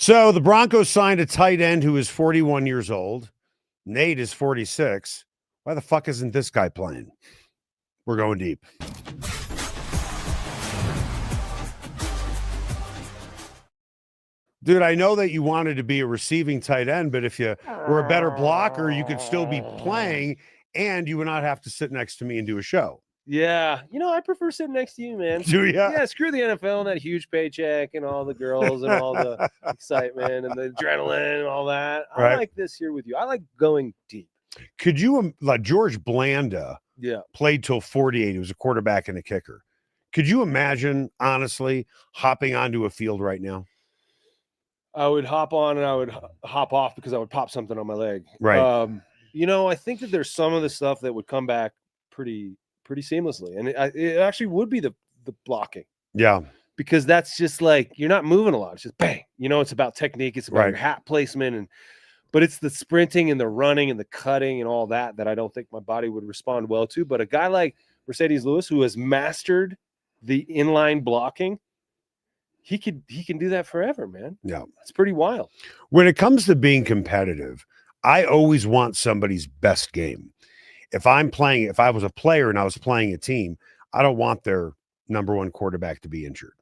So the Broncos signed a tight end who is 41 years old. Nate is 46. Why the fuck isn't this guy playing? We're going deep. Dude, I know that you wanted to be a receiving tight end, but if you were a better blocker, you could still be playing and you would not have to sit next to me and do a show. Yeah. I prefer sitting next to you, man. Do you? Yeah, screw the NFL and that huge paycheck and all the girls and all the excitement and the adrenaline and all that. I like this here with you. I like going deep. Could you, like George Blanda, played till 48. He was a quarterback and a kicker. Could you imagine, honestly, hopping onto a field right now? I would hop on and I would hop off because I would pop something on my leg. Right. I think that there's some of the stuff that would come back pretty seamlessly. And it actually would be the blocking. Yeah. Because that's just like, you're not moving a lot. It's just bang. It's about technique. It's about your hat placement. But it's the sprinting and the running and the cutting and all that I don't think my body would respond well to. But a guy like Mercedes Lewis, who has mastered the inline blocking, he can do that forever, man. Yeah. It's pretty wild. When it comes to being competitive, I always want somebody's best game. If I was a player and I was playing a team, I don't want their number one quarterback to be injured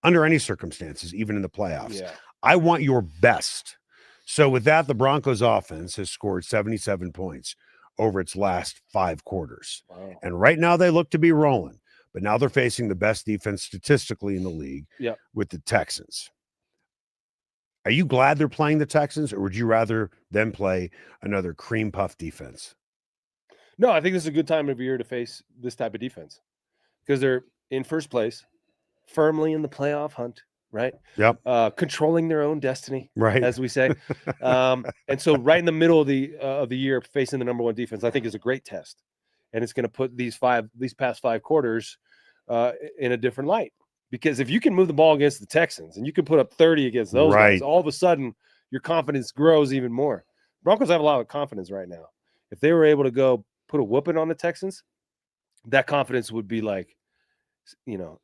under any circumstances, even in the playoffs. Yeah. I want your best. So with that, the Broncos offense has scored 77 points over its last 5 quarters. Wow. And right now they look to be rolling. But now they're facing the best defense statistically in the league with the Texans. Are you glad they're playing the Texans, or would you rather them play another cream puff defense? No, I think this is a good time of year to face this type of defense because they're in first place, firmly in the playoff hunt, right? Yep. Controlling their own destiny, right, as we say. And so right in the middle of the year, facing the number one defense, I think is a great test. And it's going to put these past 5 quarters in a different light. Because if you can move the ball against the Texans and you can put up 30 against those guys, all of a sudden your confidence grows even more. Broncos have a lot of confidence right now. If they were able to go put a whooping on the Texans, that confidence would be like,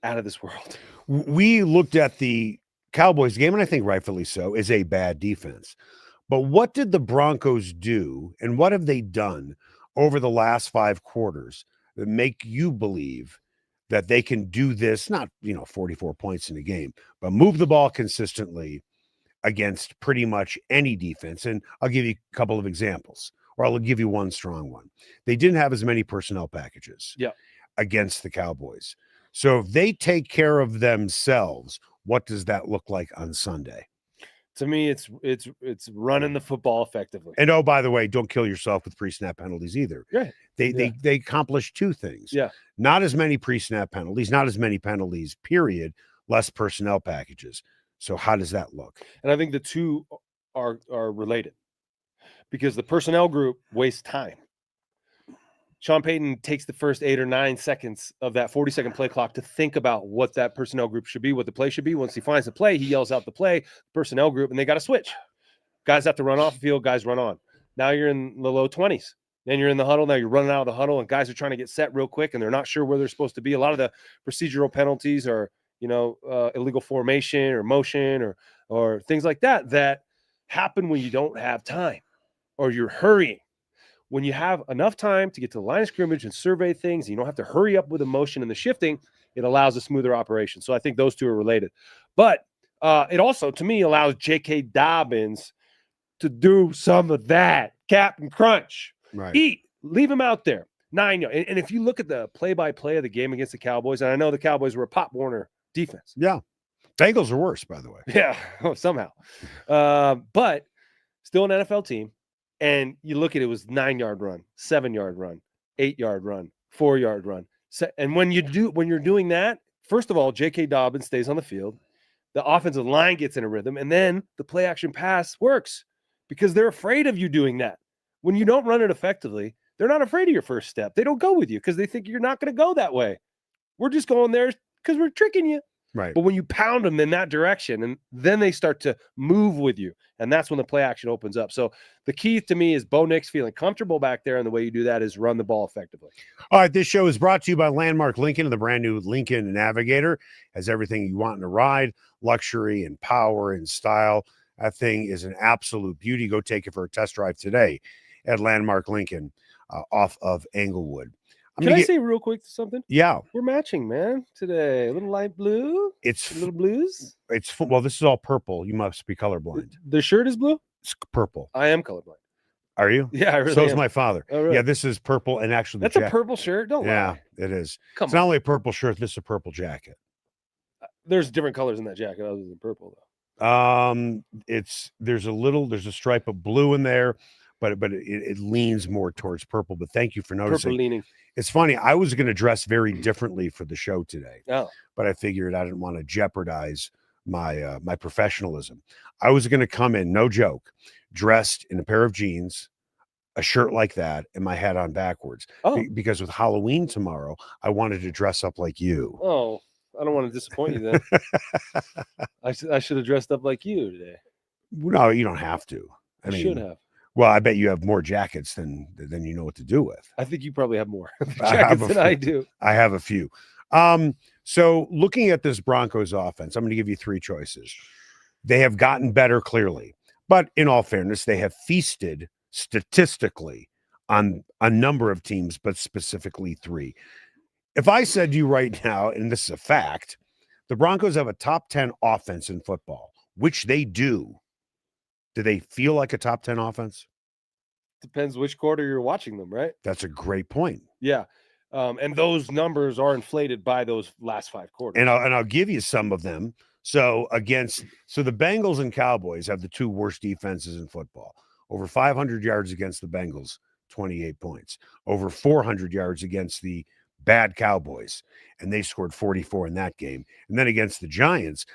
out of this world. We looked at the Cowboys game, and I think rightfully so, is a bad defense. But what did the Broncos do, and what have they done over the last 5 quarters that make you believe that they can do this, not, 44 points in a game, but move the ball consistently against pretty much any defense? And I'll give you a couple of examples, or I'll give you one strong one. They didn't have as many personnel packages against the Cowboys. So if they take care of themselves, what does that look like on Sunday? To me, it's running the football effectively. And oh, by the way, don't kill yourself with pre-snap penalties either. Yeah. They accomplish 2 things. Yeah. Not as many pre-snap penalties, not as many penalties, period, less personnel packages. So how does that look? And I think the 2 are related because the personnel group wastes time. Sean Payton takes the first 8 or 9 seconds of that 40-second play clock to think about what that personnel group should be, what the play should be. Once he finds the play, he yells out the play, personnel group, and they got to switch. Guys have to run off the field, guys run on. Now you're in the low 20s. Then you're in the huddle. Now you're running out of the huddle, and guys are trying to get set real quick, and they're not sure where they're supposed to be. A lot of the procedural penalties are, illegal formation or motion or things like that happen when you don't have time or you're hurrying. When you have enough time to get to the line of scrimmage and survey things, and you don't have to hurry up with the motion and the shifting, it allows a smoother operation. So I think those 2 are related. But it also, to me, allows J.K. Dobbins to do some of that. Captain Crunch. Right. Eat. Leave him out there. 9 yards. And if you look at the play-by-play of the game against the Cowboys, and I know the Cowboys were a Pop Warner defense. Yeah. Bengals are worse, by the way. Yeah, somehow. But still an NFL team. And you look at it, was 9-yard run, 7-yard run, 8-yard run, 4-yard run. And when you're doing that, first of all, J.K. Dobbins stays on the field. The offensive line gets in a rhythm, and then the play action pass works because they're afraid of you doing that. When you don't run it effectively, they're not afraid of your first step. They don't go with you because they think you're not going to go that way. We're just going there because we're tricking you. Right. But when you pound them in that direction, and then they start to move with you, and that's when the play action opens up. So the key to me is Bo Nix feeling comfortable back there, and the way you do that is run the ball effectively. All right, this show is brought to you by Landmark Lincoln, and the brand new Lincoln Navigator has everything you want in a ride, luxury and power and style. That thing is an absolute beauty. Go take it for a test drive today at Landmark Lincoln off of Englewood. Can I say real quick something? Yeah. We're matching, man, today. A little light blue. It's a little blues. Well, this is all purple. You must be colorblind. The shirt is blue? It's purple. I am colorblind. Are you? Yeah, I really So am. is my father. Oh, really? Yeah, this is purple, and actually that's a purple shirt. Don't lie. It is. Come it's not only a purple shirt, this is a purple jacket. There's different colors in that jacket other than purple, though. There's a stripe of blue in there, but it leans more towards purple. But thank you for noticing. Purple leaning. It's funny. I was going to dress very differently for the show today. Oh. But I figured I didn't want to jeopardize my my professionalism. I was going to come in, no joke, dressed in a pair of jeans, a shirt like that, and my hat on backwards. Because with Halloween tomorrow, I wanted to dress up like you. Oh, I don't want to disappoint you then. I should have dressed up like you today. No, you don't have to. I should have. Well, I bet you have more jackets than you know what to do with. I think you probably have more jackets than I do. I have a few. So looking at this Broncos offense, I'm going to give you three choices. They have gotten better, clearly. But in all fairness, they have feasted statistically on a number of teams, but specifically three. If I said to you right now, and this is a fact, the Broncos have a top 10 offense in football, which they do. Do they feel like a top 10 offense? Depends which quarter you're watching them, right? That's a great point. Yeah. And those numbers are inflated by those last 5 quarters. And I'll give you some of them. So the Bengals and Cowboys have the two worst defenses in football. Over 500 yards against the Bengals, 28 points. Over 400 yards against the bad Cowboys, and they scored 44 in that game. And then against the Giants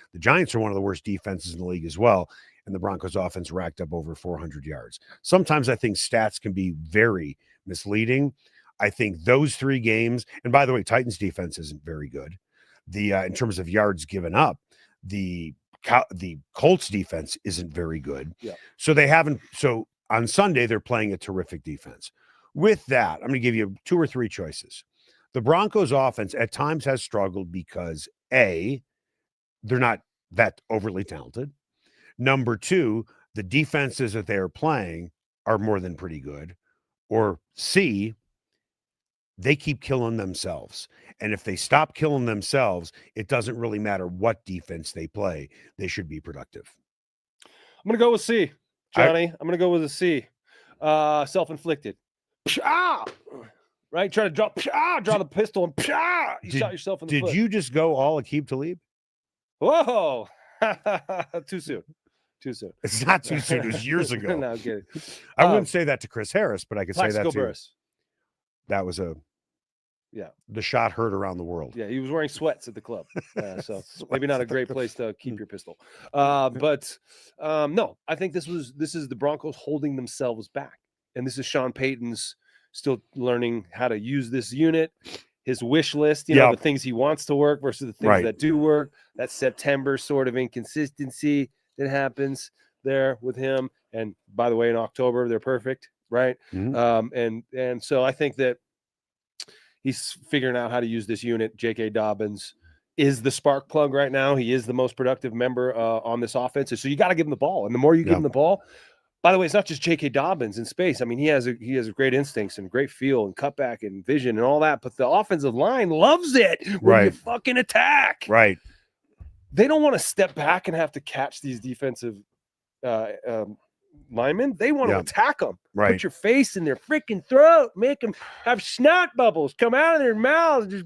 are one of the worst defenses in the league as well. And the Broncos offense racked up over 400 yards. Sometimes I think stats can be very misleading. I think those 3 games, and by the way, Titans defense isn't very good. In terms of yards given up, the Colts defense isn't very good. Yeah. So on Sunday, they're playing a terrific defense. With that, I'm going to give you 2 or 3 choices. The Broncos offense at times has struggled because A, they're not that overly talented. Number 2, the defenses that they are playing are more than pretty good. Or C, they keep killing themselves. And if they stop killing themselves, it doesn't really matter what defense they play. They should be productive. I'm going to go with C, Johnny. I'm going to go with a C. Self-inflicted. Right? Try to draw the pistol and you shot yourself in the foot. Did you just go all Aqib Talib? Whoa. Too soon. It's not too soon. It was years ago. No, I'm kidding. I wouldn't say that to Chris Harris, but I could say that to Burris. That was the shot heard around the world. Yeah, he was wearing sweats at the club. So maybe not a great place to keep your pistol. But no, I think this is the Broncos holding themselves back. And this is Sean Payton's still learning how to use this unit, his wish list, you know, the things he wants to work versus the things that do work, that September sort of inconsistency that happens there with him. And by the way, in October, they're perfect, right? Mm-hmm. And so I think that he's figuring out how to use this unit. J.K. Dobbins is the spark plug right now. He is the most productive member on this offense. So you got to give him the ball. And the more you give him the ball, by the way, it's not just J.K. Dobbins in space. I mean, he has great instincts and great feel and cutback and vision and all that. But the offensive line loves it when you fucking attack. Right. They don't want to step back and have to catch these defensive linemen. They want to attack them. Right. Put your face in their freaking throat. Make them have snot bubbles come out of their mouths, just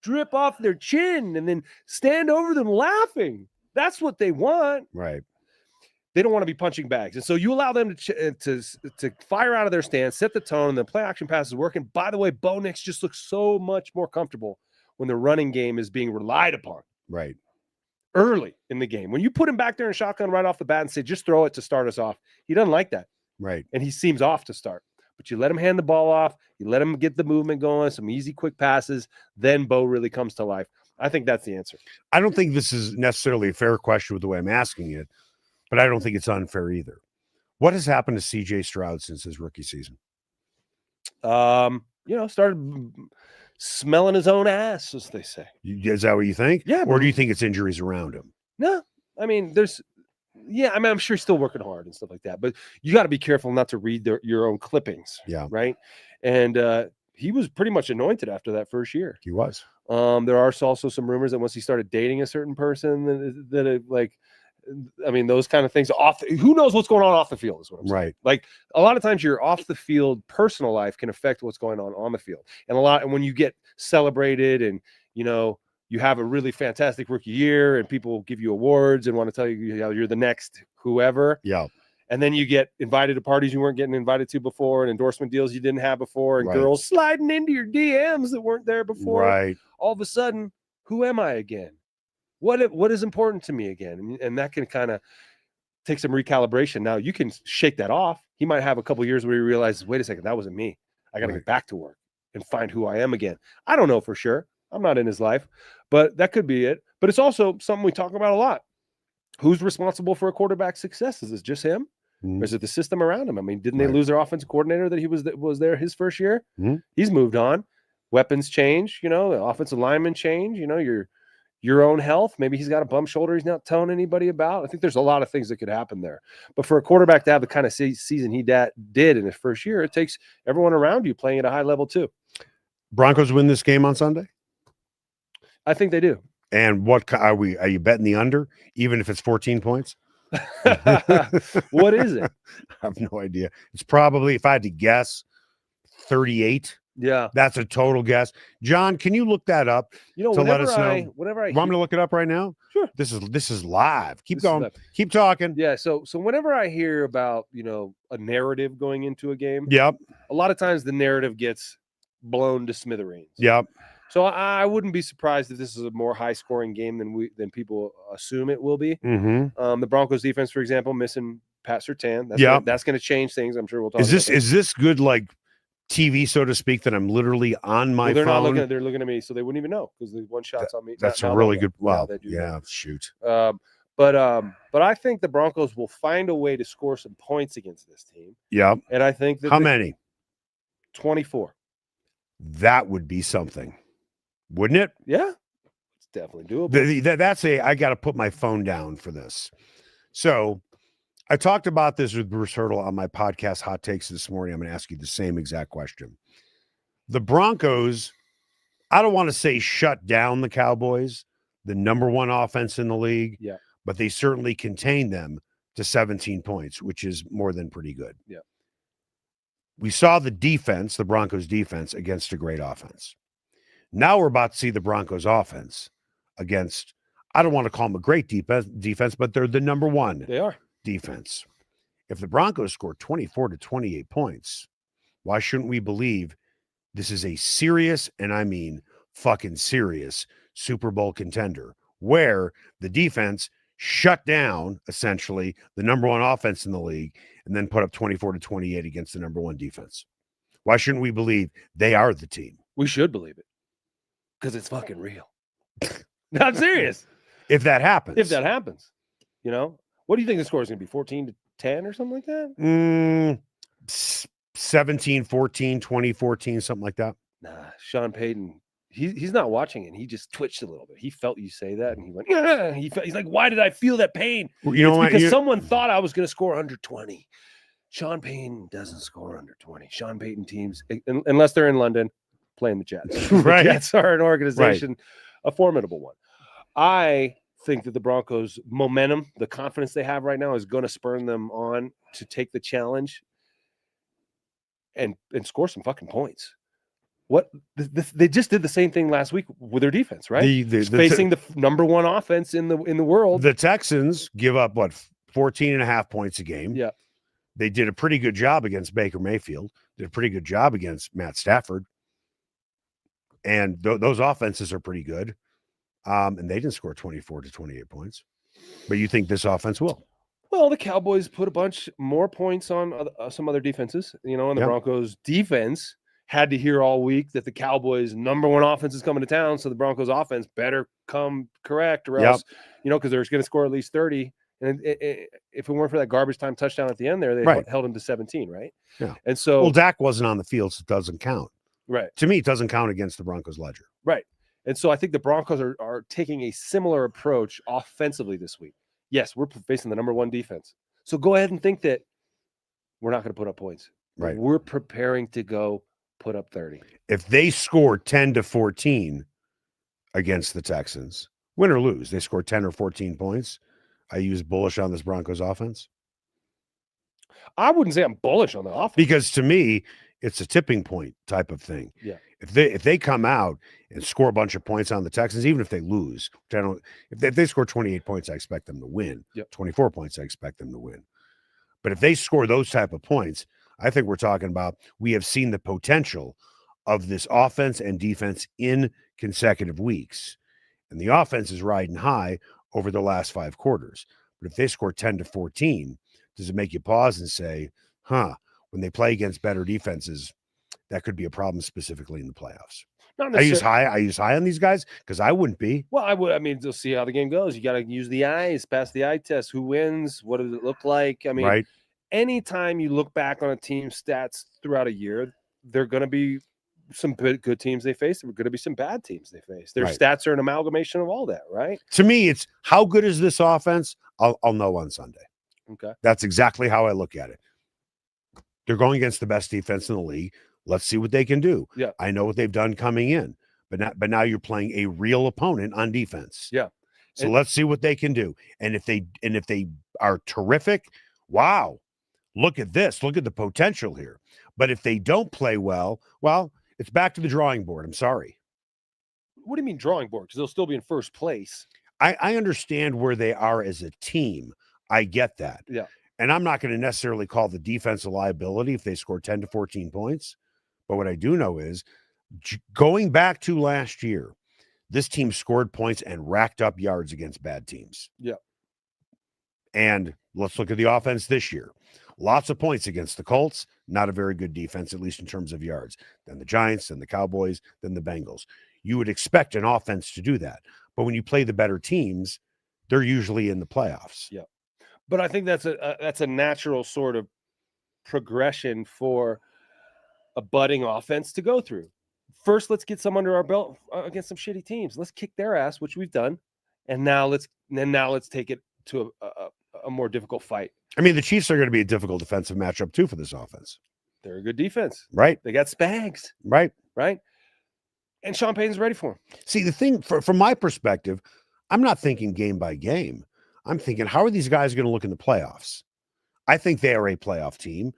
drip off their chin, and then stand over them laughing. That's what they want. Right. They don't want to be punching bags. And so you allow them to fire out of their stance, set the tone, and the play action pass is working. By the way, Bo Nix just looks so much more comfortable when the running game is being relied upon. Right. Early in the game. When you put him back there in shotgun right off the bat and say, just throw it to start us off, he doesn't like that. Right. And he seems off to start. But you let him hand the ball off, you let him get the movement going, some easy, quick passes, then Bo really comes to life. I think that's the answer. I don't think this is necessarily a fair question with the way I'm asking it, but I don't think it's unfair either. What has happened to C.J. Stroud since his rookie season? Started smelling his own ass, as they say. Is that what you think? Yeah. Or do you think it's injuries around him? No. I mean, Yeah, I mean, I'm sure he's still working hard and stuff like that, but you got to be careful not to read your own clippings. Yeah. Right. And he was pretty much anointed after that first year. He was. There are also some rumors that once he started dating a certain person, that it, like, I mean, those kind of things who knows what's going on off the field is what I'm saying. Right. Like a lot of times your off the field personal life can affect what's going on the field. And when you get celebrated and, you have a really fantastic rookie year and people give you awards and want to tell you you're the next whoever. Yeah. And then you get invited to parties you weren't getting invited to before and endorsement deals you didn't have before and Right. girls sliding into your DMs that weren't there before. Right. All of a sudden, who am I again? What is important to me again? And that can kind of take some recalibration. Now you can shake that off. He might have a couple of years where he realizes, wait a second, that wasn't me. I got to get back to work and find who I am again. I don't know for sure. I'm not in his life, but that could be it. But it's also something we talk about a lot. Who's responsible for a quarterback's success? Is it just him? Or is it the system around him? I mean, didn't they lose their offensive coordinator that he was there his first year? He's moved on. Weapons change, the offensive linemen change, your own health. Maybe he's got a bum shoulder he's not telling anybody about. I think there's a lot of things that could happen there. But for a quarterback to have the kind of season he did in his first year, it takes everyone around you playing at a high level too. Broncos win this game on Sunday? I think they do. And what are you betting the under, even if it's 14 points? What is it? I have no idea. It's probably, if I had to guess, 38. Yeah. That's a total guess. John, can you look that up to let us know? You want me to look it up right now? Sure. This is live. Keep going. Keep talking. Yeah. So whenever I hear about, a narrative going into a game, yep, a lot of times the narrative gets blown to smithereens. Yep. So I wouldn't be surprised if this is a more high-scoring game than people assume it will be. The Broncos defense, for example, missing Pat Surtain. That's going to change things. I'm sure we'll talk. Is this good, like TV, so to speak, that I'm literally on my phone? Not looking. They're looking at me, so they wouldn't even know because the one shot's on me. That's a really good. Wow. Shoot. But I think the Broncos will find a way to score some points against this team. Yeah. And I think that how many? 24. That would be something. Wouldn't it? Yeah, it's definitely doable. I got to put my phone down for this. So I talked about this with Bruce Hurdle on my podcast, Hot Takes, this morning. I'm going to ask you the same exact question. The Broncos, I don't want to say shut down the Cowboys, the number one offense in the league, but they certainly contained them to 17 points, which is more than pretty good. Yeah. We saw the defense, the Broncos defense, against a great offense. Now we're about to see the Broncos offense against, I don't want to call them a great defense, but they're the number one defense. If the Broncos score 24 to 28 points, why shouldn't we believe this is a serious, and I mean fucking serious, Super Bowl contender where the defense shut down essentially the number one offense in the league and then put up 24 to 28 against the number one defense? Why shouldn't we believe they are the team? We should believe it. Because it's fucking real. No, I'm serious. If that happens. What do you think the score is going to be? 14-10 or something like that? 17-14, 20-14, something like that. Nah, Sean Payton, he's not watching it. He just twitched a little bit. He felt you say that, and he went, yeah. He's like, why did I feel that pain? Because someone thought I was going to score under 20. Sean Payton doesn't score under 20. Sean Payton teams, unless they're in London, playing the Jets. Right. The Jets are an organization, a formidable one. I think that the Broncos' momentum, the confidence they have right now, is going to spur them on to take the challenge and score some fucking points. They just did the same thing last week with their defense, right? Facing the number one offense in the world. The Texans give up 14.5 points a game. Yeah. They did a pretty good job against Baker Mayfield. Did a pretty good job against Matt Stafford. And those offenses are pretty good. And they didn't score 24 to 28 points. But you think this offense will? Well, the Cowboys put a bunch more points on some other defenses, and the Broncos defense had to hear all week that the Cowboys' number one offense is coming to town. So the Broncos offense better come correct or else, because they're going to score at least 30. And if it weren't for that garbage time touchdown at the end there, they held him to 17, right? Yeah. And so, Dak wasn't on the field, so it doesn't count. Right. To me, it doesn't count against the Broncos ledger. Right. And so I think the Broncos are taking a similar approach offensively this week. Yes, we're facing the number one defense. So go ahead and think that we're not going to put up points. Right. We're preparing to go put up 30. If they score 10-14 against the Texans, win or lose, they score 10 or 14 points, I use bullish on this Broncos offense. I wouldn't say I'm bullish on the offense. Because to me, it's a tipping point type of thing. Yeah. If they come out and score a bunch of points on the Texans, even if they lose, which I don't, if they score 28 points, I expect them to win. Yep. 24 points, I expect them to win. But if they score those type of points, I think we're talking about we have seen the potential of this offense and defense in consecutive weeks. And the offense is riding high over the last 5 quarters. But if they score 10-14, does it make you pause and say, when they play against better defenses, that could be a problem specifically in the playoffs? Not I use high on these guys because I wouldn't be. Well, I would. I mean, you'll see how the game goes. You got to use the eyes, pass the eye test. Who wins? What does it look like? I mean, Right. Anytime you look back on a team's stats throughout a year, there are going to be some good teams they face. There are going to be some bad teams they face. Their Right. stats are an amalgamation of all that, right? To me, it's how good is this offense? I'll know on Sunday. Okay. That's exactly how I look at it. They're going against the best defense in the league. Let's see what they can do. Yeah. I know what they've done coming in, but now you're playing a real opponent on defense. Yeah. So let's see what they can do. And if they are terrific, wow, look at this. Look at the potential here. But if they don't play well, it's back to the drawing board. I'm sorry. What do you mean drawing board? Because they'll still be in first place. I understand where they are as a team. I get that. Yeah. And I'm not going to necessarily call the defense a liability if they score 10-14 points. But what I do know is going back to last year, this team scored points and racked up yards against bad teams. Yeah. And let's look at the offense this year. Lots of points against the Colts, not a very good defense, at least in terms of yards. Then the Giants, then the Cowboys, then the Bengals. You would expect an offense to do that. But when you play the better teams, they're usually in the playoffs. Yeah. But I think that's a natural sort of progression for a budding offense to go through. First, let's get some under our belt against some shitty teams. Let's kick their ass, which we've done, and now let's take it to a more difficult fight. I mean, the Chiefs are going to be a difficult defensive matchup too for this offense. They're a good defense, right? They got Spags, right? And Sean Payton's ready for him. See, the thing from my perspective, I'm not thinking game by game. I'm thinking, how are these guys going to look in the playoffs? I think they are a playoff team.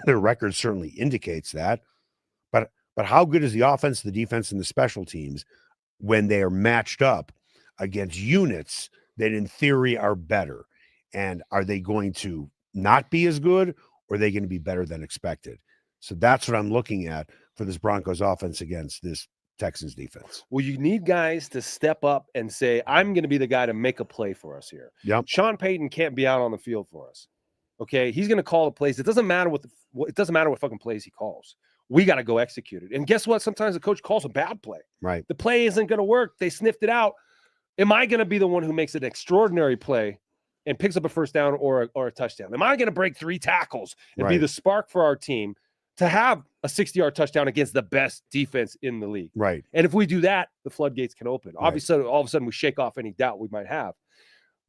Their record certainly indicates that. But how good is the offense, the defense, and the special teams when they are matched up against units that in theory are better? And are they going to not be as good, or are they going to be better than expected? So that's what I'm looking at for this Broncos offense against this Texans defense. Well, you need guys to step up and say, I'm going to be the guy to make a play for us here. Yep. Sean Payton can't be out on the field for us. Okay. He's going to call the plays. It doesn't matter what fucking plays he calls. We got to go execute it. And guess what? Sometimes the coach calls a bad play. Right. The play isn't going to work. They sniffed it out. Am I going to be the one who makes an extraordinary play and picks up a first down or a touchdown? Am I going to break 3 tackles and be the spark for our team to have a 60-yard touchdown against the best defense in the league? Right. And if we do that, the floodgates can open. Right. Obviously, all of a sudden we shake off any doubt we might have.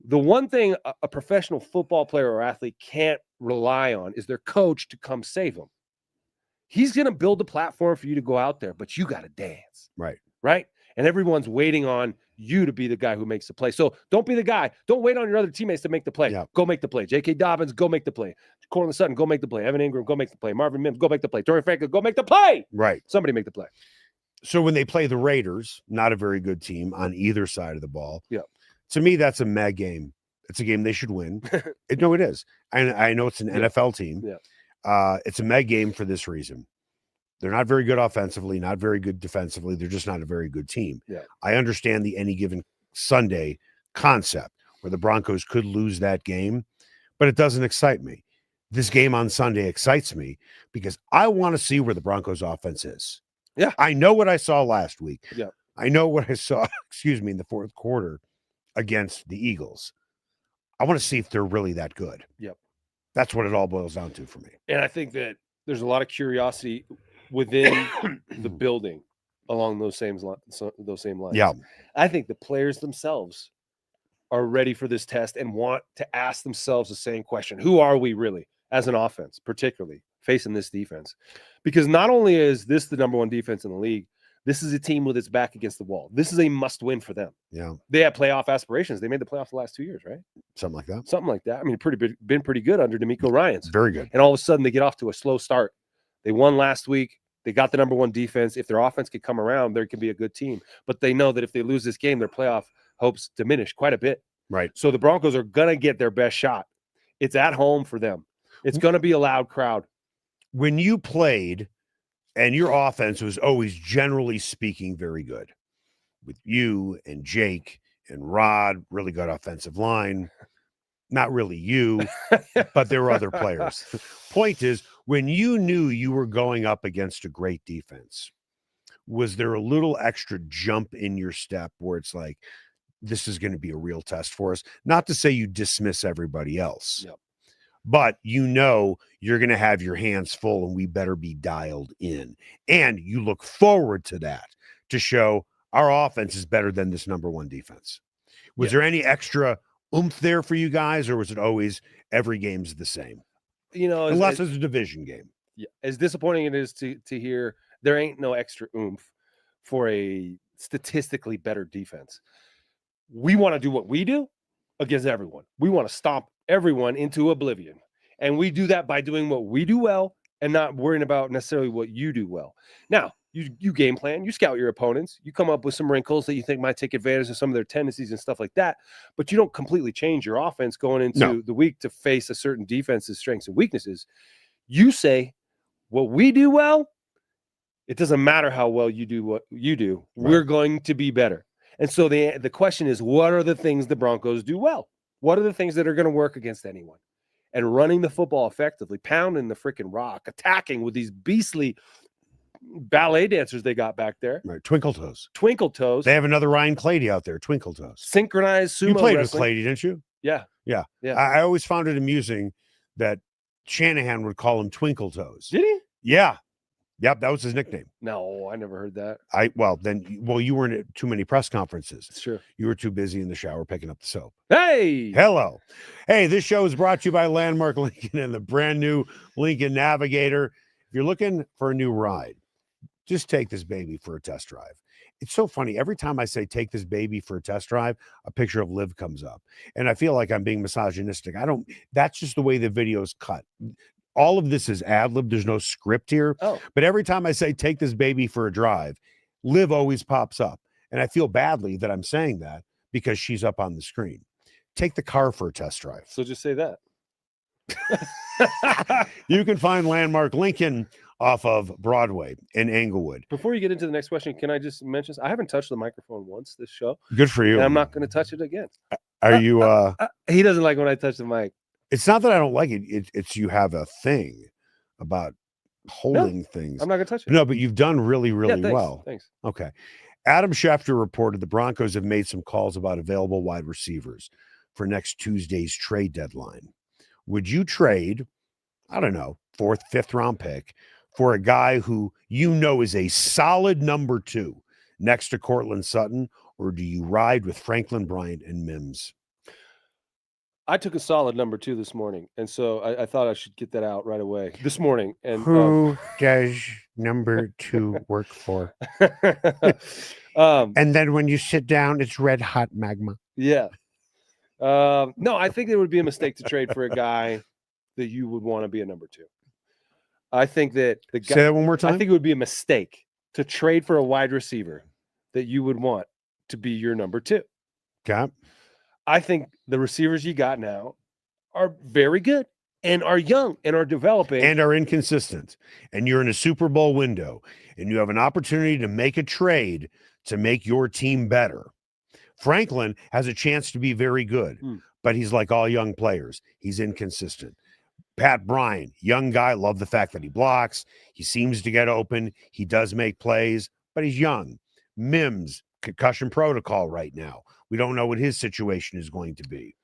The one thing a professional football player or athlete can't rely on is their coach to come save them. He's going to build a platform for you to go out there, but you got to dance. Right. And everyone's waiting on you to be the guy who makes the play. So don't be the guy. Don't wait on your other teammates to make the play. Yeah. Go make the play. J.K. Dobbins, go make the play. Cortland Sutton, go make the play. Evan Ingram, go make the play. Marvin Mims, go make the play. Torrey Franklin, go make the play. Right. Somebody make the play. So when they play the Raiders, not a very good team on either side of the ball. Yeah. To me, that's a mad game. It's a game they should win. No, it is. And I know it's an NFL team. Yeah. It's a mad game for this reason. They're not very good offensively, not very good defensively. They're just not a very good team. Yeah. I understand the any given Sunday concept where the Broncos could lose that game, but it doesn't excite me. This game on Sunday excites me because I want to see where the Broncos offense is. Yeah. I know what I saw last week. Yeah. I know what I saw, in the fourth quarter against the Eagles. I want to see if they're really that good. Yep. That's what it all boils down to for me. And I think that there's a lot of curiosity within the building along those same lines. Yeah. I think the players themselves are ready for this test and want to ask themselves the same question. Who are we really as an offense, particularly facing this defense? Because not only is this the number one defense in the league, this is a team with its back against the wall. This is a must-win for them. Yeah. They have playoff aspirations. They made the playoffs the last 2 years, right? Something like that. Something like that. I mean, been pretty good under D'Amico Ryans. Very good. And all of a sudden, they get off to a slow start. They won last week. They got the number one defense. If their offense could come around, there can be a good team. But they know that if they lose this game, their playoff hopes diminish quite a bit. Right. So the Broncos are going to get their best shot. It's at home for them. It's going to be a loud crowd. When you played and your offense was always, generally speaking, very good with you and Jake and Rod, really good offensive line. Not really you, but there were other players. Point is, when you knew you were going up against a great defense, was there a little extra jump in your step where it's like, this is going to be a real test for us? Not to say you dismiss everybody else, Yep. but you know you're going to have your hands full and we better be dialed in. And you look forward to that to show our offense is better than this number one defense. Was there any extra oomph there for you guys, or was it always every game's the same? You know, Unless it's a division game. Yeah, as disappointing it is to hear, there ain't no extra oomph for a statistically better defense. We want to do what we do against everyone. We want to stomp everyone into oblivion. And we do that by doing what we do well and not worrying about necessarily what you do well. Now, you game plan, you scout your opponents, you come up with some wrinkles that you think might take advantage of some of their tendencies and stuff like that, but you don't completely change your offense going into the week to face a certain defense's strengths and weaknesses. You say, what we do well, it doesn't matter how well you do what you do. Right. We're going to be better. And so the question is, what are the things the Broncos do well? What are the things that are going to work against anyone? And running the football effectively, pounding the freaking rock, attacking with these beastly ballet dancers they got back there. Right. Twinkle Toes. Twinkle Toes. They have another Ryan Clady out there, Twinkle Toes. Synchronized sumo You played wrestling. with Clady, didn't you? Yeah. Yeah. Yeah. I always found it amusing that Shanahan would call him Twinkle Toes. Did he? Yeah. Yep, that was his nickname. No, I never heard that. You weren't at too many press conferences. It's true. You were too busy in the shower picking up the soap. Hey! Hello. Hey, this show is brought to you by Landmark Lincoln and the brand new Lincoln Navigator. If you're looking for a new ride, just take this baby for a test drive. It's so funny. Every time I say take this baby for a test drive, a picture of Liv comes up. And I feel like I'm being misogynistic. That's just the way the video's cut. All of this is ad-lib. There's no script here. Oh. But every time I say take this baby for a drive, Liv always pops up. And I feel badly that I'm saying that because she's up on the screen. Take the car for a test drive. So just say that. You can find Landmark Lincoln off of Broadway in Englewood. Before you get into the next question, can I just mention, I haven't touched the microphone once this show. Good for you. And I'm not going to touch it again. Are you... He doesn't like when I touch the mic. It's not that I don't like it. It's you have a thing about holding things. I'm not going to touch it. No, but you've done really, really well. Thanks. Okay. Adam Schefter reported the Broncos have made some calls about available wide receivers for next Tuesday's trade deadline. Would you trade, I don't know, 4th, 5th round pick for a guy who you know is a solid number 2 next to Cortland Sutton, or do you ride with Franklin, Bryant, and Mims? I took a solid number 2 this morning, and so I thought I should get that out right away this morning. And who does number 2 work for? And then when you sit down, it's red hot magma. Yeah. No, I think it would be a mistake to trade for a guy that you would want to be a number 2. I think that the guy, say that one more time. I think it would be a mistake to trade for a wide receiver that you would want to be your number 2. Okay. I think the receivers you got now are very good and are young and are developing and are inconsistent. And you're in a Super Bowl window and you have an opportunity to make a trade to make your team better. Franklin has a chance to be very good, but he's like all young players. He's inconsistent. Pat Bryant, young guy, love the fact that he blocks. He seems to get open. He does make plays, but he's young. Mims, concussion protocol right now. We don't know what his situation is going to be.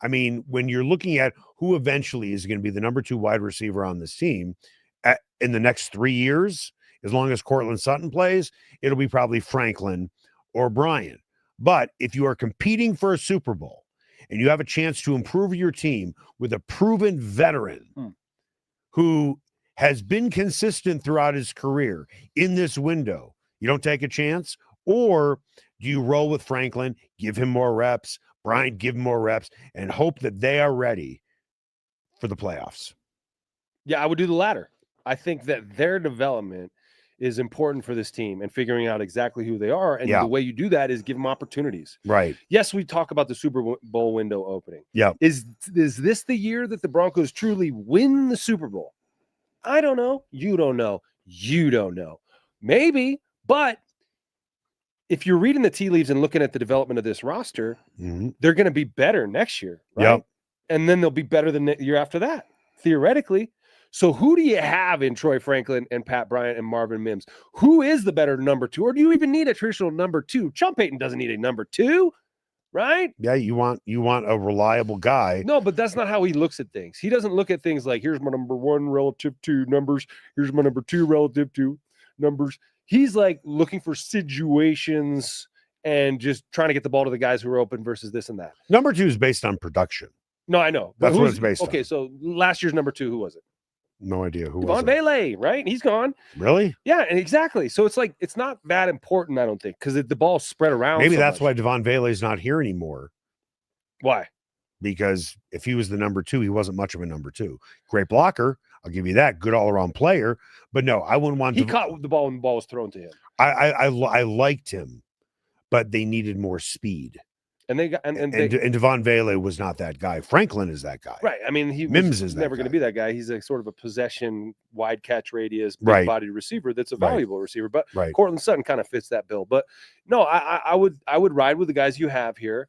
I mean, when you're looking at who eventually is going to be the number 2 wide receiver on this team in the next 3 years, as long as Cortland Sutton plays, it'll be probably Franklin or Bryant. But if you are competing for a Super Bowl and you have a chance to improve your team with a proven veteran who has been consistent throughout his career in this window, you don't take a chance? Or do you roll with Franklin, give him more reps, Bryant, give him more reps, and hope that they are ready for the playoffs? Yeah, I would do the latter. I think that their development is important for this team and figuring out exactly who they are. And the way you do that is give them opportunities. Right. Yes, we talk about the Super Bowl window opening. Yeah. Is this the year that the Broncos truly win the Super Bowl? I don't know. You don't know. You don't know. Maybe, but if you're reading the tea leaves and looking at the development of this roster, they're going to be better next year, right? Yep. And then they'll be better than the year after that, theoretically. So who do you have in Troy Franklin and Pat Bryant and Marvin Mims? Who is the better number two? Or do you even need a traditional number two? Sean Payton doesn't need a number two, right? Yeah, you want a reliable guy. No, but that's not how he looks at things. He doesn't look at things like, here's my number one relative to numbers. Here's my number two relative to numbers. He's like looking for situations and just trying to get the ball to the guys who are open versus this and that. Number two is based on production. No, I know. That's what it's based on. Okay, so last year's number two, who was it? No idea. Who was it? Devon Bailey, right? He's gone. Really? Yeah, and exactly. So it's like, it's not that important, I don't think, because the ball's spread around. Maybe that's why Devon Bailey's not here anymore. Why? Because if he was the number two, he wasn't much of a number two. Great blocker. I'll give you that. Good all-around player. But no, I wouldn't want. He caught the ball when the ball was thrown to him. I liked him, but they needed more speed. And they got and Devon Bailey was not that guy. Franklin is that guy. Right. I mean, Mims is never going to be that guy. He's a sort of a possession, wide catch radius, big-bodied receiver that's a valuable receiver. But Cortland Sutton kind of fits that bill. But no, I would ride with the guys you have here.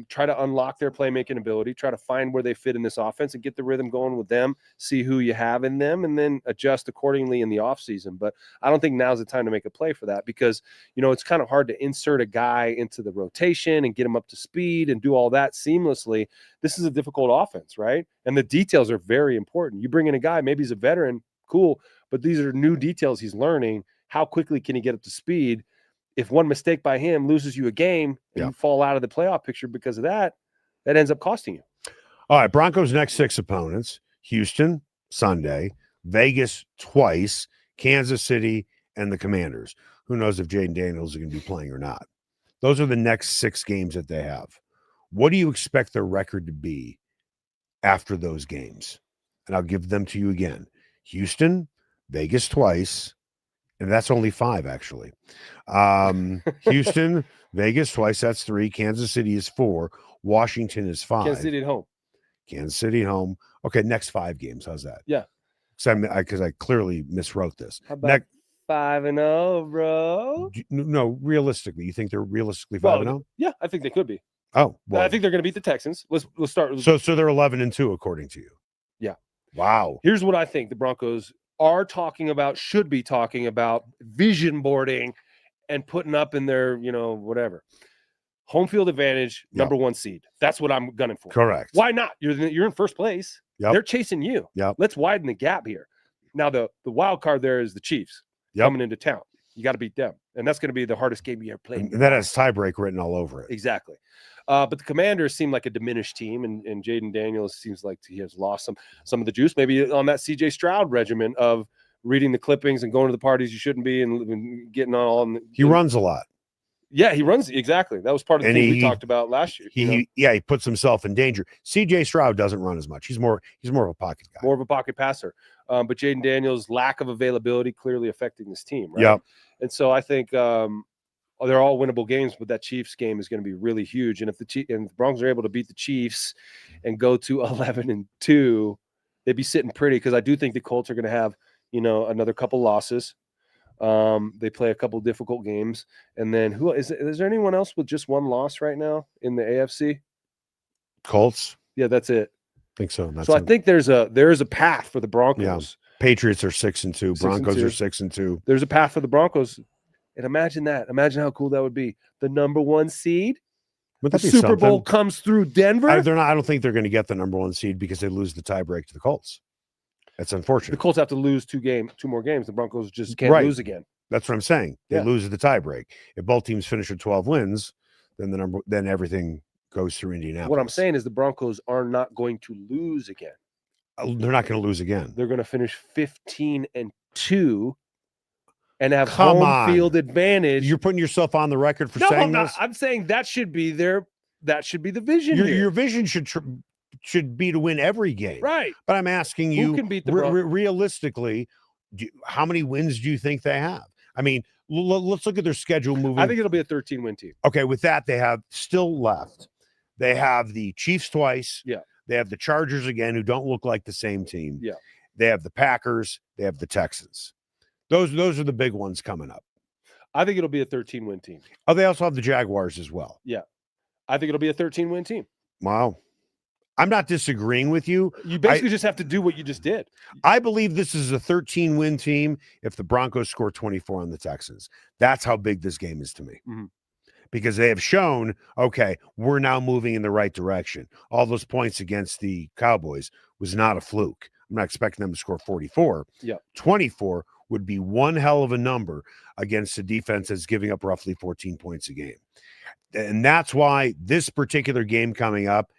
Try to unlock their playmaking ability, try to find where they fit in this offense and get the rhythm going with them, see who you have in them, and then adjust accordingly in the offseason. But I don't think now's the time to make a play for that because, it's kind of hard to insert a guy into the rotation and get him up to speed and do all that seamlessly. This is a difficult offense, right? And the details are very important. You bring in a guy, maybe he's a veteran, cool, but these are new details he's learning. How quickly can he get up to speed? If one mistake by him loses you a game and you fall out of the playoff picture because of that, that ends up costing you. All right, Broncos' next 6 opponents: Houston, Sunday, Vegas twice, Kansas City, and the Commanders. Who knows if Jayden Daniels is going to be playing or not. Those are the next 6 games that they have. What do you expect their record to be after those games? And I'll give them to you again. Houston, Vegas twice, and that's only 5, actually. Houston, Vegas twice, that's 3. Kansas City is 4. Washington is 5. Kansas City at home. Kansas City at home. Okay, next 5 games. How's that? Yeah. Because I clearly miswrote this. How about 5-0, bro? No, realistically, you think they're realistically 5-0? Yeah, I think they could be. Oh, well. I think they're going to beat the Texans. Let's start with So they're 11-2 according to you. Yeah. Wow. Here's what I think the Broncos are talking about, should be talking about, vision boarding and putting up in their, whatever. Home field advantage, number 1 seed. That's what I'm gunning for. Correct. Why not? You're in first place. Yep. They're chasing you. Yep. Let's widen the gap here. Now, the wild card there is the Chiefs coming into town. You got to beat them. And that's going to be the hardest game you ever played. And that has tiebreak written all over it. Exactly. But the Commanders seem like a diminished team, and Jayden Daniels seems like he has lost some of the juice, maybe on that C.J. Stroud regimen of reading the clippings and going to the parties you shouldn't be and getting on. He runs a lot. Yeah, he runs. Exactly. That was part of the thing we talked about last year. He puts himself in danger. C.J. Stroud doesn't run as much. He's more of a pocket guy. More of a pocket passer. But Jayden Daniels' lack of availability clearly affecting this team, right? Yeah. And so I think they're all winnable games, but that Chiefs game is going to be really huge. And if the Broncos are able to beat the Chiefs and go to 11-2, they'd be sitting pretty, because I do think the Colts are going to have, another couple losses. They play a couple difficult games. And then is there anyone else with just 1 loss right now in the AFC? Colts? Yeah, that's it. I think so. I think there is a path for the Broncos. Yeah. Patriots are 6-2. Broncos are 6-2. There's a path for the Broncos. And imagine that. Imagine how cool that would be. The number 1 seed. The Super Bowl comes through Denver. I don't think they're going to get the number 1 seed because they lose the tiebreak to the Colts. That's unfortunate. The Colts have to lose 2 more games. The Broncos just can't lose again. That's what I'm saying. They lose the tiebreak. If both teams finish with 12 wins, then everything goes through Indianapolis. What I'm saying is the Broncos are not going to lose again. They're not going to lose again. They're going to finish 15-2 and have Come home on. field advantage. You're putting yourself on the record for No, saying I'm not. this? I'm saying that should be the vision here. Your vision should be to win every game. Right. But I'm asking Who you, can beat the realistically, how many wins do you think they have? I mean, let's look at their schedule moving. I think it'll be a 13-win team. Okay, with that, they have still left. They have the Chiefs twice. Yeah. They have the Chargers again, who don't look like the same team. Yeah. They have the Packers. They have the Texans. Those are the big ones coming up. I think it'll be a 13-win team. Oh, they also have the Jaguars as well. Yeah. I think it'll be a 13-win team. Wow. I'm not disagreeing with you. You basically just have to do what you just did. I believe this is a 13-win team if the Broncos score 24 on the Texans. That's how big this game is to me. Mm-hmm. Because they have shown, okay, we're now moving in the right direction. All those points against the Cowboys was not a fluke. I'm not expecting them to score 44. Yeah. 24 would be one hell of a number against a defense that's giving up roughly 14 points a game. And that's why this particular game coming up,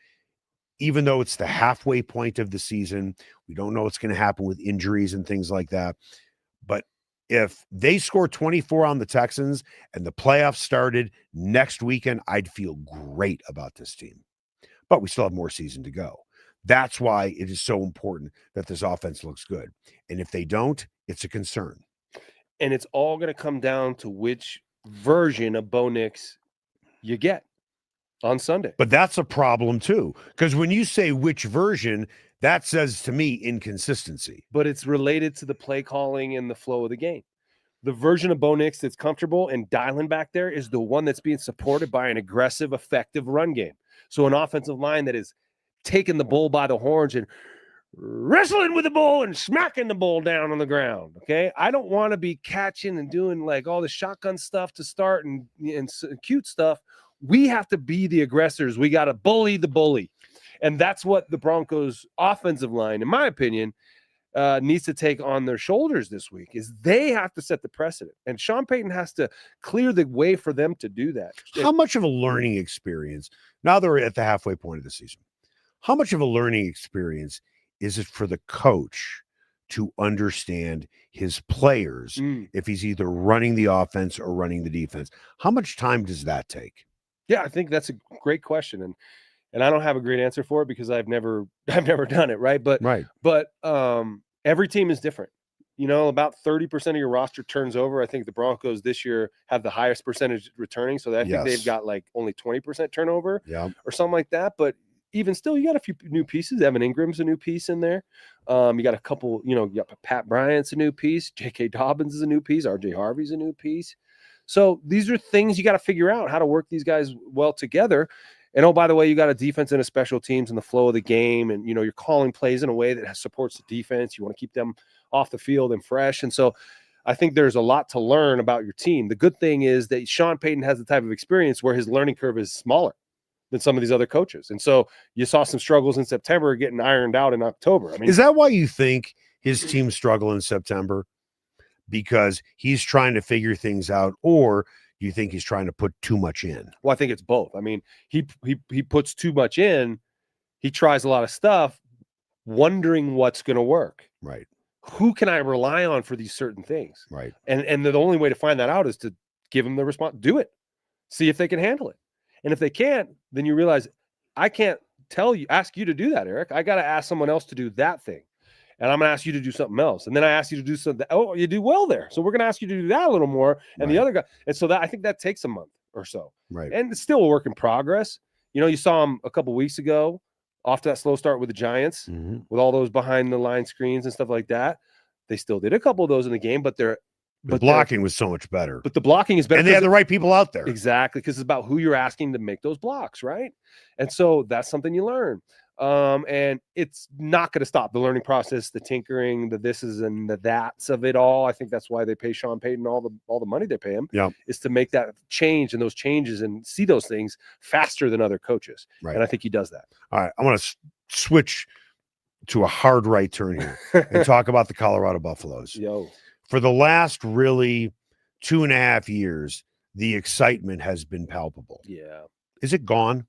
even though it's the halfway point of the season, we don't know what's going to happen with injuries and things like that. But if they score 24 on the Texans and the playoffs started next weekend, I'd feel great about this team. But we still have more season to go. That's why it is so important that this offense looks good. And if they don't, it's a concern. And it's all going to come down to which version of Bo Nix you get on Sunday. But that's a problem too, because when you say which version, that says to me inconsistency. But it's related to the play calling and the flow of the game. The version of Bo Nix that's comfortable and dialing back there is the one that's being supported by an aggressive, effective run game. So an offensive line that is taking the bull by the horns and wrestling with the bull and smacking the bull down on the ground. Okay. I don't want to be catching and doing like all the shotgun stuff to start and cute stuff. We have to be the aggressors. We got to bully the bully. And that's what the Broncos offensive line, in my opinion, needs to take on their shoulders this week is they have to set the precedent. And Sean Payton has to clear the way for them to do that. How much of a learning experience, now they're at the halfway point of the season, how much of a learning experience is it for the coach to understand his players if he's either running the offense or running the defense? How much time does that take? Yeah, I think that's a great question. And I don't have a great answer for it because I've never done it, right? But every team is different. You know, about 30% of your roster turns over. I think the Broncos this year have the highest percentage returning. So I think they've got like only 20% turnover or something like that. But even still, you got a few new pieces. Evan Ingram's a new piece in there. You got a couple, you got Pat Bryant's a new piece. J.K. Dobbins is a new piece. R.J. Harvey's a new piece. So these are things you got to figure out how to work these guys well together. And oh, by the way, you got a defense and a special teams and the flow of the game. And, you're calling plays in a way that supports the defense. You want to keep them off the field and fresh. And so I think there's a lot to learn about your team. The good thing is that Sean Payton has the type of experience where his learning curve is smaller than some of these other coaches. And so you saw some struggles in September getting ironed out in October. I mean, is that why you think his team struggle in September? Because he's trying to figure things out, or do you think he's trying to put too much in? Well, I think it's both. I mean, he puts too much in. He tries a lot of stuff, wondering what's going to work. Right. Who can I rely on for these certain things? Right. And the only way to find that out is to give them the response. Do it. See if they can handle it. And if they can't, then you realize I can't ask you to do that, Eric. I got to ask someone else to do that thing. And I'm going to ask you to do something else. And then I ask you to do something. Oh, you do well there. So we're going to ask you to do that a little more. And the other guy. And so I think that takes a month or so. Right. And it's still a work in progress. You saw him a couple weeks ago off that slow start with the Giants with all those behind the line screens and stuff like that. They still did a couple of those in the game, but the blocking was so much better. But the blocking is better. And they had the right people out there. Exactly. Because it's about who you're asking to make those blocks, right? And so that's something you learn. And it's not going to stop the learning process, the tinkering, the thises and the that's of it all. I think that's why they pay Sean Payton all the money they pay him is to make that change and those changes and see those things faster than other coaches. Right. And I think he does that. All right. I want to switch to a hard right turn here and talk about the Colorado Buffaloes. For the last really 2.5 years, the excitement has been palpable. Yeah. Is it gone?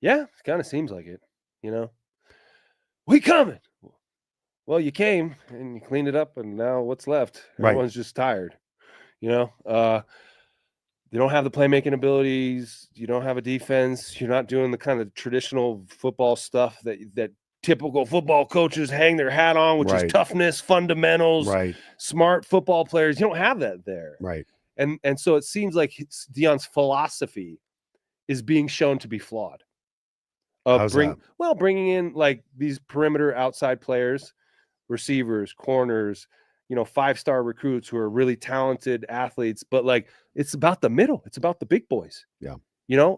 Yeah, it kind of seems like it. We coming. Well, you came and you cleaned it up, and now what's left? Right. Everyone's just tired. They don't have the playmaking abilities. You don't have a defense. You're not doing the kind of traditional football stuff that typical football coaches hang their hat on, which is toughness, fundamentals, smart football players. You don't have that there. Right. And so it seems like Deion's philosophy is being shown to be flawed. Bringing in like these perimeter outside players, receivers, corners, 5-star recruits who are really talented athletes, but like it's about the middle. It's about the big boys. Yeah.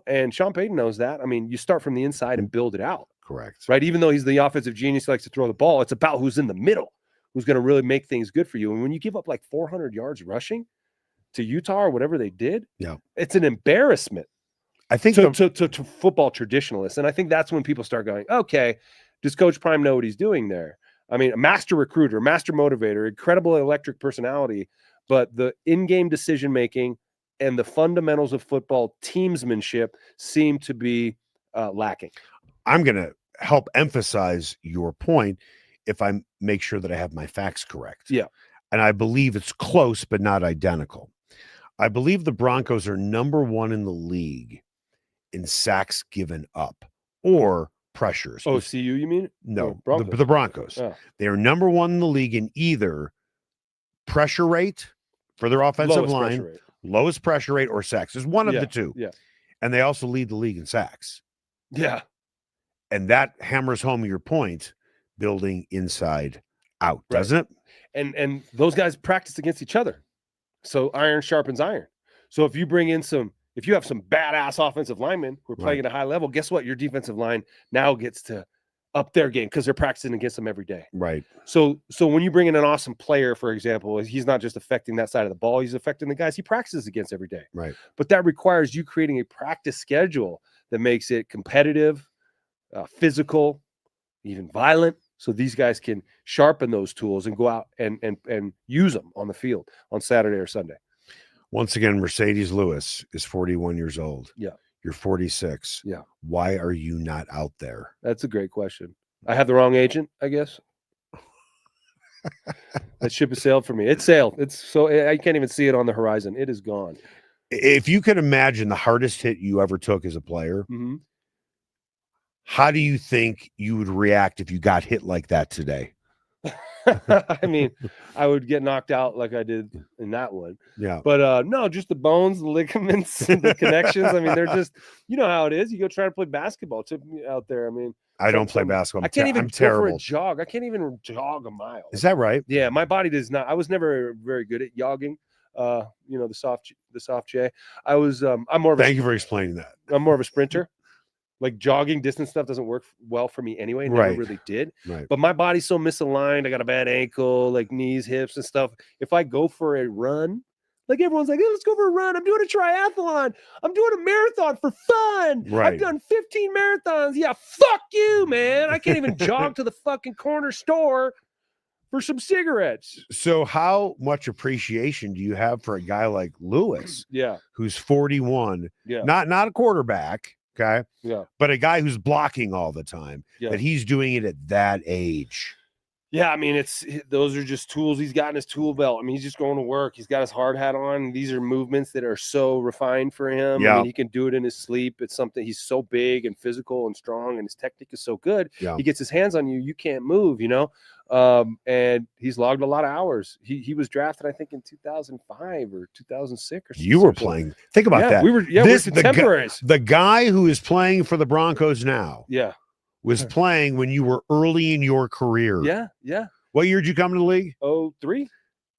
And Sean Payton knows that. I mean, you start from the inside and build it out. Correct. Right. Even though he's the offensive genius who likes to throw the ball, it's about who's in the middle, who's going to really make things good for you. And when you give up like 400 yards rushing to Utah or whatever they did, it's an embarrassment. I think to football traditionalists. And I think that's when people start going, okay, does Coach Prime know what he's doing there? I mean, a master recruiter, master motivator, incredible electric personality, but the in-game decision-making and the fundamentals of football teamsmanship seem to be lacking. I'm going to help emphasize your point if I make sure that I have my facts correct. Yeah. And I believe it's close, but not identical. I believe the Broncos are number 1 in the league in sacks given up or pressures. Oh, CU, you mean? No, Broncos. the Broncos. Oh. They are number 1 in the league in either pressure rate for their offensive line, lowest pressure rate, or sacks. There's one of the two. Yeah. And they also lead the league in sacks. Yeah. And that hammers home your point, building inside out, doesn't it? And those guys practice against each other. So iron sharpens iron. So if you have some badass offensive linemen who are playing at a high level, guess what? Your defensive line now gets to up their game because they're practicing against them every day. Right. So when you bring in an awesome player, for example, he's not just affecting that side of the ball, he's affecting the guys he practices against every day. Right. But that requires you creating a practice schedule that makes it competitive, physical, even violent. So these guys can sharpen those tools and go out and use them on the field on Saturday or Sunday. Once again, Mercedes Lewis is 41 years old. Yeah. You're 46. Yeah. Why are you not out there? That's a great question. I have the wrong agent, I guess. That ship has sailed for me. It sailed. I can't even see it on the horizon. It is gone. If you could imagine the hardest hit you ever took as a player, how do you think you would react if you got hit like that today? I mean, I would get knocked out like I did in that one. Yeah. But no, just the bones, the ligaments, the connections. I mean, they're just, you know how it is. You go try to play basketball out there. I mean, I don't play basketball. I can't even I'm go terrible. for a jog. I can't even jog a mile. Is that right? Yeah, my body does not. I was never very good at jogging. The soft J. I'm more of Thank you for explaining that. I'm more of a sprinter. Like jogging distance stuff doesn't work well for me anyway. Never really did. Right. But my body's so misaligned. I got a bad ankle, like knees, hips, and stuff. If I go for a run, like everyone's like, hey, let's go for a run. I'm doing a triathlon. I'm doing a marathon for fun. Right. I've done 15 marathons. Yeah, fuck you, man. I can't even jog to the fucking corner store for some cigarettes. So how much appreciation do you have for a guy like Lewis? Yeah. Who's 41? Yeah. Not a quarterback. Okay. Yeah. But a guy who's blocking all the time, that he's doing it at that age. Yeah. I mean, those are just tools he's got in his tool belt. I mean, he's just going to work. He's got his hard hat on. These are movements that are so refined for him. Yeah. I mean, he can do it in his sleep. It's something, he's so big and physical and strong, and his technique is so good. Yeah. He gets his hands on you. You can't move, and he's logged a lot of hours. He was drafted, I think, in 2005 or 2006 or something. You were playing. Think about that. We were contemporaries. The guy who is playing for the Broncos now was playing when you were early in your career. Yeah, yeah. What year did you come to the league? 2003.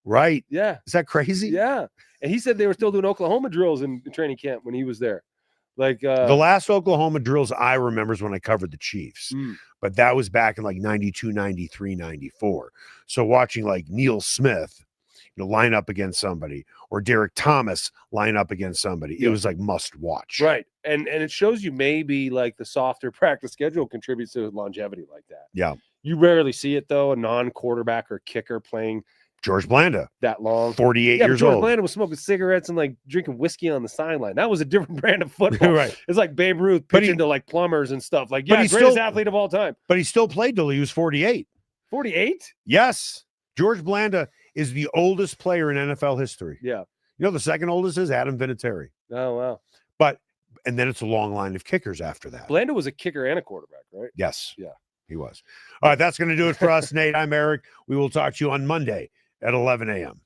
Right. Yeah. Is that crazy? Yeah. And he said they were still doing Oklahoma drills in training camp when he was there. Like the last Oklahoma drills I remember is when I covered the Chiefs. But that was back in like 92, 93, 94. So watching like Neil Smith, line up against somebody, or Derek Thomas line up against somebody, it was like must watch. Right. And it shows you maybe like the softer practice schedule contributes to longevity like that. Yeah. You rarely see it though, a non-quarterback or kicker playing George Blanda, that long. 48 Yeah, but years George old. Blanda was smoking cigarettes and like drinking whiskey on the sideline. That was a different brand of football. Right. It's like Babe Ruth But he- pitching to like plumbers and stuff. Like, but yeah, he's greatest still- athlete of all time. But he still played till he was 48. 48? Yes. George Blanda is the oldest player in NFL history. Yeah. You know, the second oldest is Adam Vinatieri. Oh, wow. And then it's a long line of kickers after that. Blanda was a kicker and a quarterback, right? Yes. Yeah. He was. All right. That's going to do it for us, Nate. I'm Eric. We will talk to you on Monday at 11 a.m.